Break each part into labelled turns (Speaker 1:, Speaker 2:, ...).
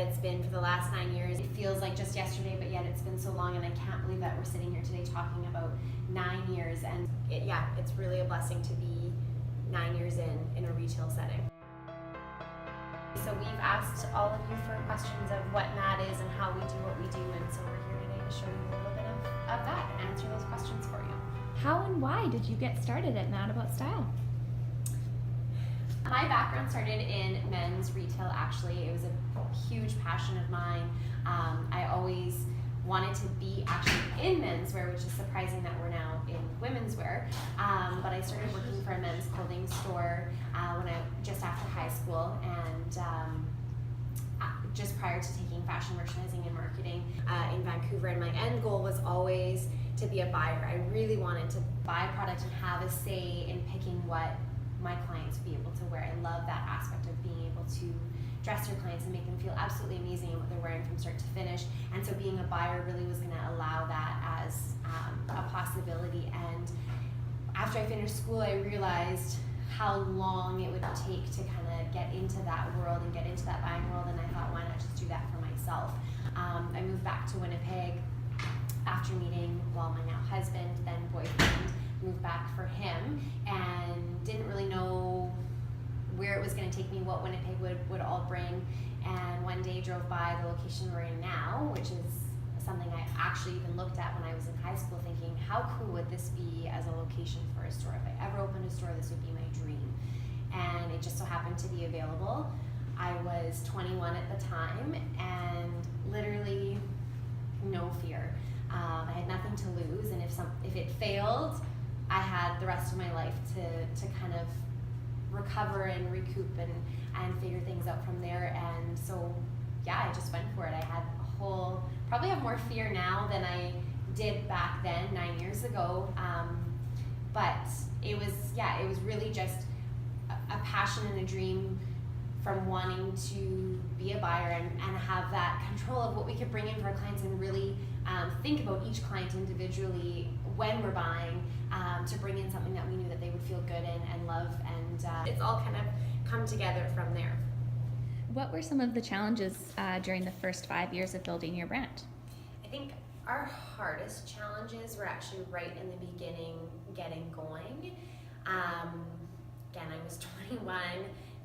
Speaker 1: it's been for the last 9 years. It feels like just yesterday, but yet it's been so long, and I can't believe that we're sitting here today talking about 9 years. And it's really a blessing to be 9 years in a retail setting. So we've asked all of you for questions of what MAD is and how we do what we do, and so we're here today to show you a little bit of that and answer those questions for you.
Speaker 2: How and why did you get started at Mad About Style?
Speaker 1: My background started in men's retail, actually. It was a huge passion of mine. I always wanted to be actually in menswear, which is surprising that we're now in women's wear. But I started working for a men's clothing store just after high school, and just prior to taking fashion merchandising and marketing in Vancouver. And my end goal was always to be a buyer. I really wanted to buy product and have a say in picking what my clients would be able to wear. I love that aspect of being able to dress your clients and make them feel absolutely amazing in what they're wearing from start to finish. And so being a buyer really was going to allow that as a possibility. And after I finished school, I realized how long it would take to kind of get into that world and get into that buying world, and I thought, why not just do that for myself? I moved back to Winnipeg after meeting, my now husband, then boyfriend. Moved back for him and didn't really know where it was going to take me, what Winnipeg would all bring. And one day drove by the location we're in now, which is something I actually even looked at when I was in high school, thinking, how cool would this be as a location for a store? If I ever opened a store, this would be my dream. And it just so happened to be available. I was 21 at the time, and literally no fear. I had nothing to lose, and if it failed, I had the rest of my life to kind of recover and recoup and figure things out from there. And so I just went for it. I had probably have more fear now than I did back then 9 years ago, but it was really just a passion and a dream from wanting to be a buyer and have that control of what we could bring in for our clients, and really think about each client individually when we're buying, to bring in something that we knew that they would feel good in and love, and it's all kind of come together from there.
Speaker 2: What were some of the challenges during the first 5 years of building your brand?
Speaker 1: I think our hardest challenges were actually right in the beginning, getting going. Again, I was 21.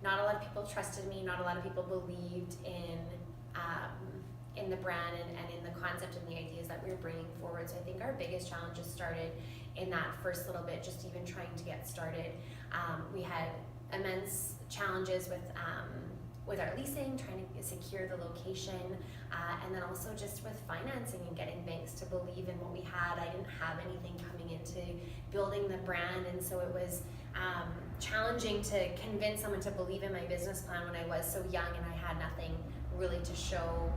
Speaker 1: Not a lot of people trusted me. Not a lot of people believed in the brand and in the concept and the ideas that we were bringing forward. So I think our biggest challenges started in that first little bit, just even trying to get started. We had immense challenges with our leasing, trying to secure the location, and then also just with financing and getting banks to believe in what we had. I didn't have anything coming into building the brand, and so it was challenging to convince someone to believe in my business plan when I was so young and I had nothing really to show.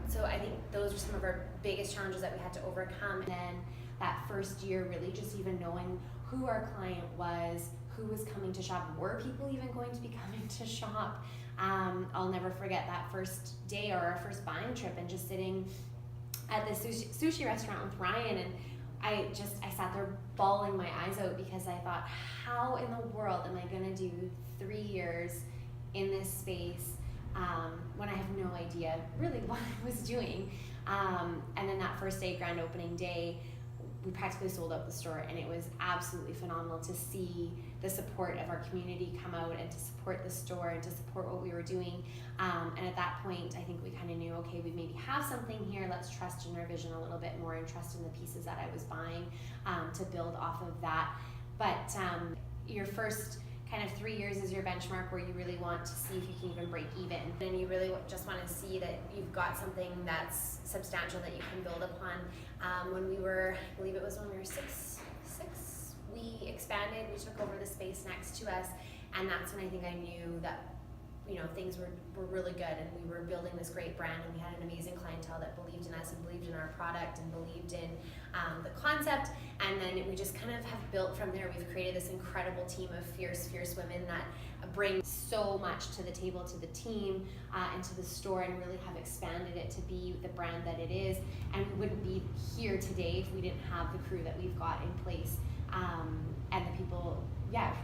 Speaker 1: So I think those were some of our biggest challenges that we had to overcome. And then that first year, really just even knowing who our client was, who was coming to shop, were people even going to be coming to shop? I'll never forget that first day or our first buying trip and just sitting at the sushi restaurant with Ryan, and I sat there bawling my eyes out because I thought, how in the world am I going to do 3 years in this space when I have no idea really what I was doing? And then that first day, grand opening day, we practically sold out the store, and it was absolutely phenomenal to see the support of our community come out and to support the store and to support what we were doing. And at that point, I think we kind of knew, okay, we maybe have something here. Let's trust in our vision a little bit more and trust in the pieces that I was buying to build off of that. But your first kind of 3 years is your benchmark where you really want to see if you can even break even. And you really just want to see that you've got something that's substantial that you can build upon. When we were, I believe it was when we were six, we expanded, we took over the space next to us, and that's when I think I knew that things were really good, and we were building this great brand, and we had an amazing clientele that believed in us and believed in our product and believed in the concept. And then we just kind of have built from there. We've created this incredible team of fierce women that bring so much to the table, to the team, and to the store, and really have expanded it to be the brand that it is. And we wouldn't be here today if we didn't have the crew that we've got in place, and the people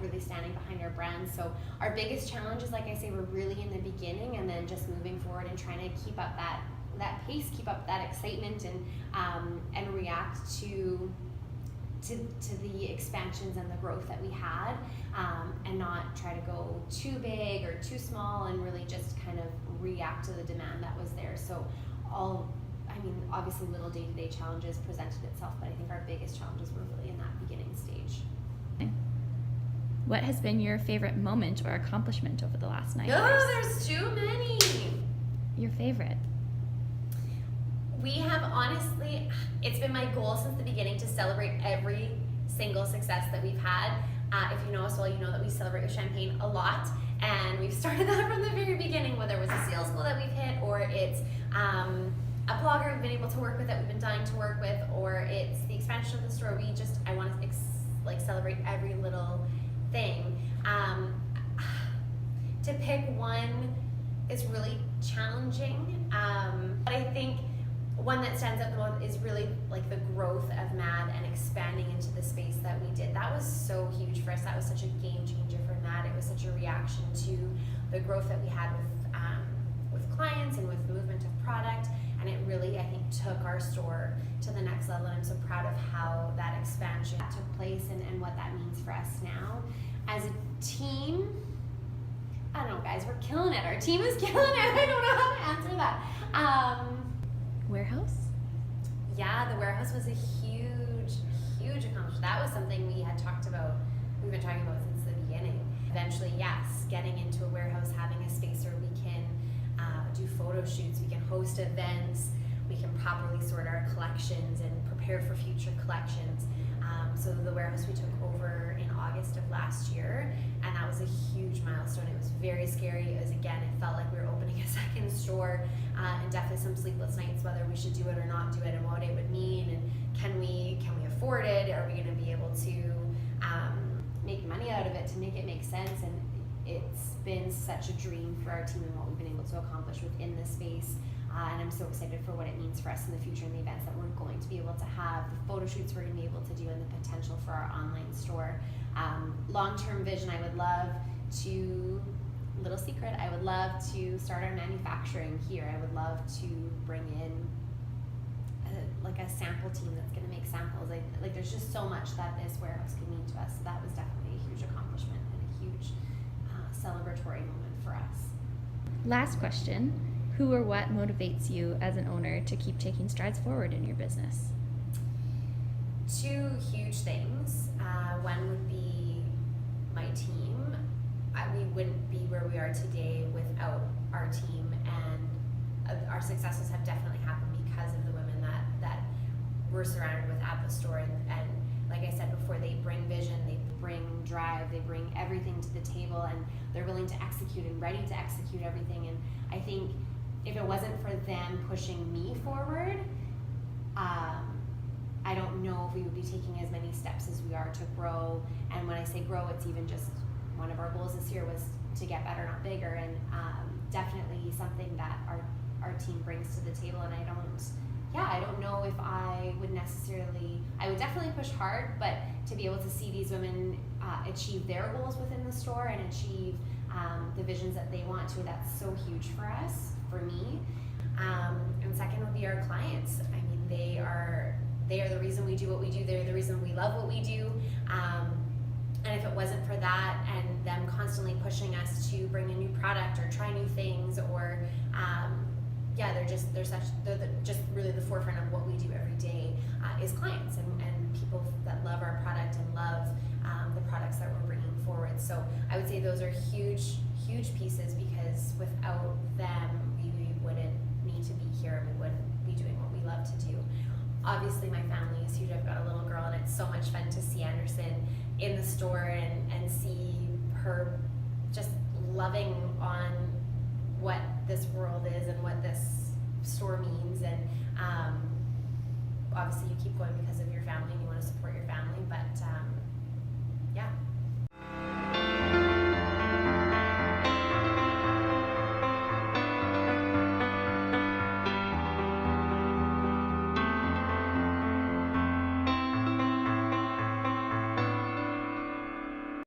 Speaker 1: really standing behind our brand. So our biggest challenges, like I say, were really in the beginning, and then just moving forward and trying to keep up that pace, keep up that excitement, and react to the expansions and the growth that we had, and not try to go too big or too small, and really just kind of react to the demand that was there. So obviously little day-to-day challenges presented itself, but I think our biggest challenges were really in that beginning stage.
Speaker 2: What has been your favorite moment or accomplishment over the last 9 years?
Speaker 1: Oh, there's too many.
Speaker 2: Your favorite?
Speaker 1: We have, honestly, it's been my goal since the beginning to celebrate every single success that we've had. If you know us well, you know that we celebrate with champagne a lot, and we've started that from the very beginning, whether it was a sales goal that we've hit, or it's a blogger we've been able to work with that we've been dying to work with, or it's the expansion of the store. I want to celebrate every little thing. To pick one is really challenging, but I think one that stands out the most is really like the growth of MAD and expanding into the space that we did. That was so huge for us. That was such a game changer for MAD. It was such a reaction to the growth that we had with clients and with movement of product, and it really, I think, took our store to the next level, and I'm so proud of how that expansion took place and what that means for us now. As a team, I don't know, guys, we're killing it. Our team is killing it. I don't know how to answer that.
Speaker 2: Warehouse?
Speaker 1: Yeah, the warehouse was a huge accomplishment. That was something we had talked about, we've been talking about since the beginning. Eventually, yes, getting into a warehouse, having a space where we can do photo shoots, we can host events, we can properly sort our collections and prepare for future collections. So the warehouse we took over in August of last year, and that was a huge milestone. It was very scary. It felt like we were opening a second store, and definitely some sleepless nights whether we should do it or not do it, and what it would mean, and can we afford it? Are we going to be able to make money out of it, to make it make sense? And it's been such a dream for our team and what we've been able to accomplish within this space. And I'm so excited for what it means for us in the future and the events that we're going to be able to have, the photo shoots we're going to be able to do, and the potential for our online store. Long-term vision, I would love to, little secret, I would love to start our manufacturing here. I would love to bring in a sample team that's going to make samples. There's just so much that this warehouse can mean to us. So that was definitely a huge accomplishment and a huge celebratory moment for us.
Speaker 2: Last question. Who or what motivates you as an owner to keep taking strides forward in your business?
Speaker 1: Two huge things. One would be my team. We wouldn't be where we are today without our team, and our successes have definitely happened because of the women that we're surrounded with at the store. And like I said before, they bring vision, they bring drive, they bring everything to the table, and they're willing to execute and ready to execute everything. And I think if it wasn't for them pushing me forward, I don't know if we would be taking as many steps as we are to grow. And when I say grow, it's even just one of our goals this year was to get better, not bigger. And definitely something that our team brings to the table. And I don't know if I would definitely push hard, but to be able to see these women achieve their goals within the store and achieve the visions that they want to, that's so huge for us, for me. And second would be our clients. I mean, they are the reason we do what we do. They're the reason we love what we do. And if it wasn't for that and them constantly pushing us to bring a new product or try new things, or they're just really the forefront of what we do every day is clients and people that love our product and love the products that we're bringing forward. So I would say those are huge pieces, because without them we wouldn't need to be here and we wouldn't be doing what we love to do. Obviously my family is huge. I've got a little girl, and it's so much fun to see Anderson in the store and see her just loving on what this world is and what this store means. And obviously you keep going